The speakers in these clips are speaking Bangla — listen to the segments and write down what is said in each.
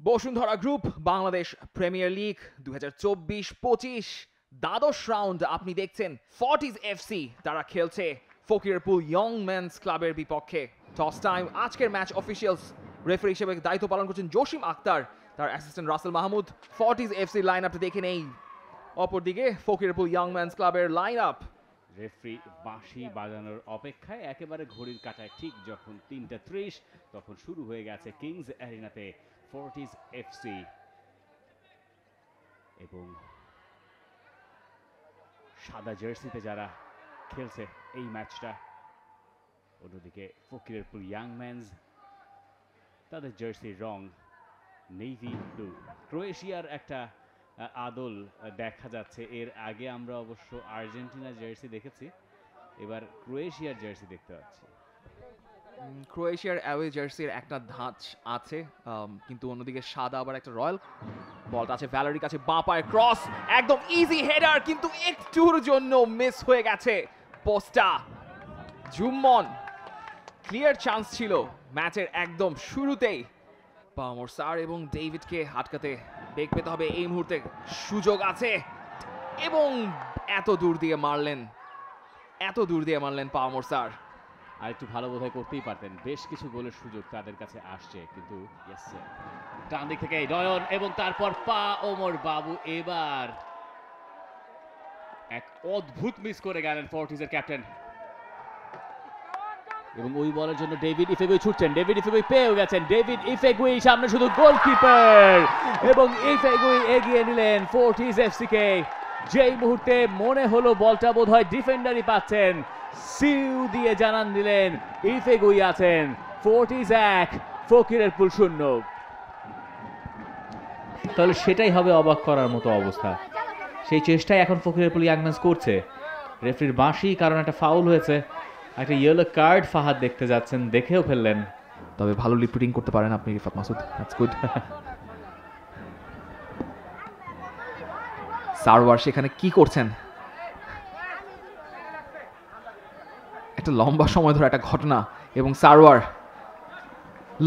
Bashundhara group Bangladesh premier league 2024-25 দ্বাদশ রাউন্ড আপনি দেখছেন ফর্টিজ এফসি তারা খেলছে ফকিরপুল ইয়ং মেন্স ক্লাবের বিপক্ষে। Toss time. আজকের ম্যাচ অফিসিয়ালস রেফারি হিসেবে দায়িত্ব পালন করছেন জসিম আক্তার, তার assistant Rasel Mahmud. Fortis FC line আপটা দেখে নেই, অপরদিকে ফকিরপুল ইয়ং মেন্স ক্লাবের লাইন আপ। রেফারি বাঁশি বাজানোর অপেক্ষায় একেবারে ঘড়ির কাঁটায় ঠিক যখন 3:30 তখন শুরু হয়ে গেছে কিংস অ্যারিনাতে ফর্টিজ এফসি এবং সাদা জার্সিতে যারা খেলছে এই ম্যাচটা। অন্যদিকে ফকিরপুল ইয়াং মেন্স, তাদের জার্সির রং নেভি ব্লু। ক্রোয়েশিয়ার একটা আদল দেখা যাচ্ছে। এর আগে আমরা অবশ্য আর্জেন্টিনার জার্সি দেখেছি, এবার ক্রোয়েশিয়ার জার্সি দেখতে পাচ্ছি। ক্রোয়েশিয়ার অ্যাওয়ে জার্সির একটা ধাঁচ আছে, কিন্তু অন্যদিকে সাদা আবার একটা রয়্যাল। বলটা আছে ভ্যালারির কাছে, বাঁ পায়ের ক্রস, একদম ইজি হেডার, কিন্তু একটুর জন্য মিস হয়ে গেছে পোস্টটা। জুম্মন ক্লিয়ার চান্স ছিল ম্যাচের একদম শুরুতেই। পামর স্যার এবং ডেভিডকে আটকাতে বেগ পেতে হবে এই মুহূর্তে, সুযোগ আছে এবং এত দূর দিয়ে মারলেন পামর স্যার। আর একটু ভালো বোধহয় করতেই পারতেন, বেশ কিছু গোলের সুযোগ তাদের কাছে আসছে, কিন্তু ডান দিক থেকে নয়ন এবং তারপর পা ওমর বাবু এবার এক অদ্ভুত মিস করে গেলেন ফর্টিজের ক্যাপ্টেন। এবং ওই বলের জন্য ডেভিড ইফেগুই ছুটছেন, ডেভিড ইফেগুই পেয়েও গেছেন, ডেভিড ইফেগুই সামনে শুধু গোলকিপার এবং ইফেগুই এগিয়ে নিলেন ফর্টিজ এফসি কে। যেই মুহূর্তে মনে হলো বলটা বোধহয় ডিফেন্ডারই পাচ্ছেন, সিউ দিয়ে জানান দিলেন ইফেগুই আছেন। ফর্টিজ 1 ফকিরপুল 0। তাহলে সেটাই হবে অবাক করার মতো অবস্থা। সেই চেষ্টাই এখন ফকিরপুল ইয়াং মেন্স করছে। রেফারির বাঁশি, কারণ একটা ফাউল হয়েছে, একটা ইয়েলো কার্ড ফাহাদ দেখতে যাচ্ছেন, দেখেও ফেললেন। তবে ভালো লিপিটিং করতে পারেন আপনি রিফাত মাসুদ, দ্যাটস গুড। সারওয়ার সেখানে কি করছেন? একটা লম্বা সময় ধরে একটা ঘটনা এবং সারওয়ার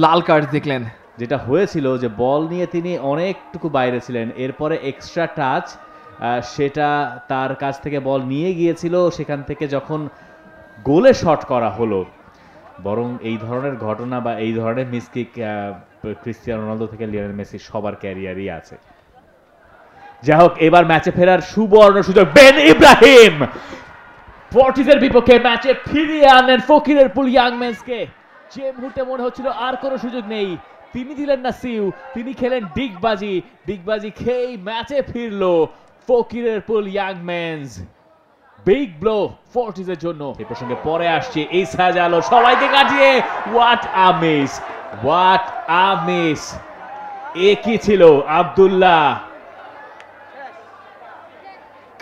লাল কার্ড দেখলেন। যেটা হয়েছিল যে বল নিয়ে তিনি অনেকটুকু বাইরে ছিলেন, এরপরে এক্সট্রা টাচ, সেটা তার কাছ থেকে বল নিয়ে গিয়েছিল, সেখান থেকে যখন গোলে শট করা হলো। বরং এই ধরনের ঘটনা বা এই ধরনের মিসকিক ক্রিস্টিয়ানো রোনালদো থেকে লিওনেল মেসি সবার ক্যারিয়ারই আছে। যাই হোক, এবার ম্যাচে ফেরার সুবর্ণ সুযোগ বেন ইব্রাহিম ফর্টিজের বিপক্ষে ম্যাচে ফিরিয়ে আনেন ফকিরপুল ইয়াং মেন্সকে। যে মুহূর্তে মনে হচ্ছিল আর কোনো সুযোগ নেই, তিনি দিলেন না সিউ, তিনি খেলেন ডিগবাজি খেয়েই ম্যাচে ফিরলো ফকিরপুল ইয়াং মেন্স। বিগ ব্লো ফর্টিজের জন্য। এই প্রসঙ্গে পরে আসছে ইসা জালো সবাইকে কাটিয়ে হোয়াট আ মিস। এ কি ছিল আব্দুল্লাহ,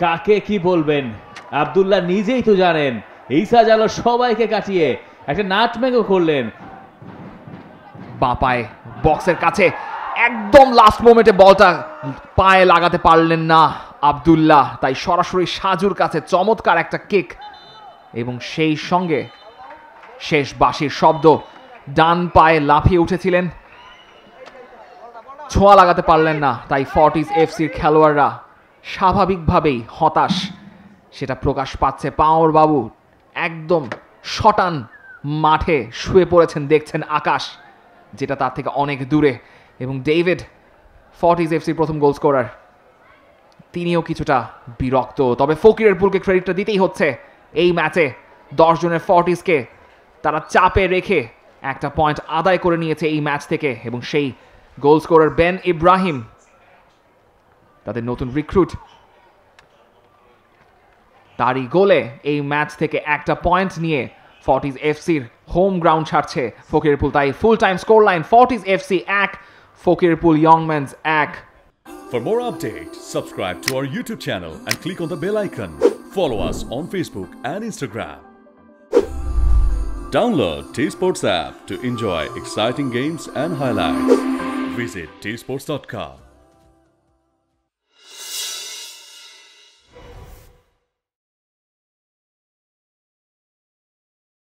কাকে কি বলবেন? আব্দুল্লাহ নিজেই তো জানেন। ইসা জালো সবাইকে কাটিয়ে একটা নাটমেগও করলেন। বাঁ পায়ে বক্সের কাছে একদম লাস্ট মোমেন্টে বলটা পায়ে লাগাতে পারলেন না আব্দুল্লাহ, তাই সরাসরি সাজুর কাছে চমৎকার একটা কিক এবং সেই সঙ্গে শেষ বাঁশির শব্দ। ডান পায়ে লাফিয়ে উঠেছিলেন, ছোঁয়া লাগাতে পারলেন না, তাই ফর্টিজ এফসির খেলোয়াড়রা স্বাভাবিকভাবেই হতাশ, সেটা প্রকাশ পাচ্ছে। পাওর বাবু একদম শটান মাঠে শুয়ে পড়েছেন, দেখছেন আকাশ, যেটা তার থেকে অনেক দূরে। এবং ডেভিড, ফর্টিজ এফসির প্রথম গোল স্কোরার, তিনিও কিছুটা বিরক্ত। তবে ফকিরপুলকে ক্রেডিটটা দিতেই হচ্ছে, এই ম্যাচে 10 জনের ফর্টিজকে তারা চাপে রেখে একটা পয়েন্ট আদায় করে নিয়েছে এই ম্যাচ থেকে। এবং সেই গোল স্কোরার বেন ইব্রাহিম, তাদের নতুন রিক্রুট, তারই গোলে এই ম্যাচ থেকে একটা পয়েন্ট নিয়ে ফর্টিজ এফসির হোম গ্রাউন্ড ছাড়ছে ফকিরপুল। তাই full time score line Fortis FC 1 Fakirerpool young men's 1। For more updates, subscribe to our YouTube channel and click on the bell icon. Follow us on Facebook and Instagram. Download T-Sports app to enjoy exciting games and highlights. Visit tsports.com.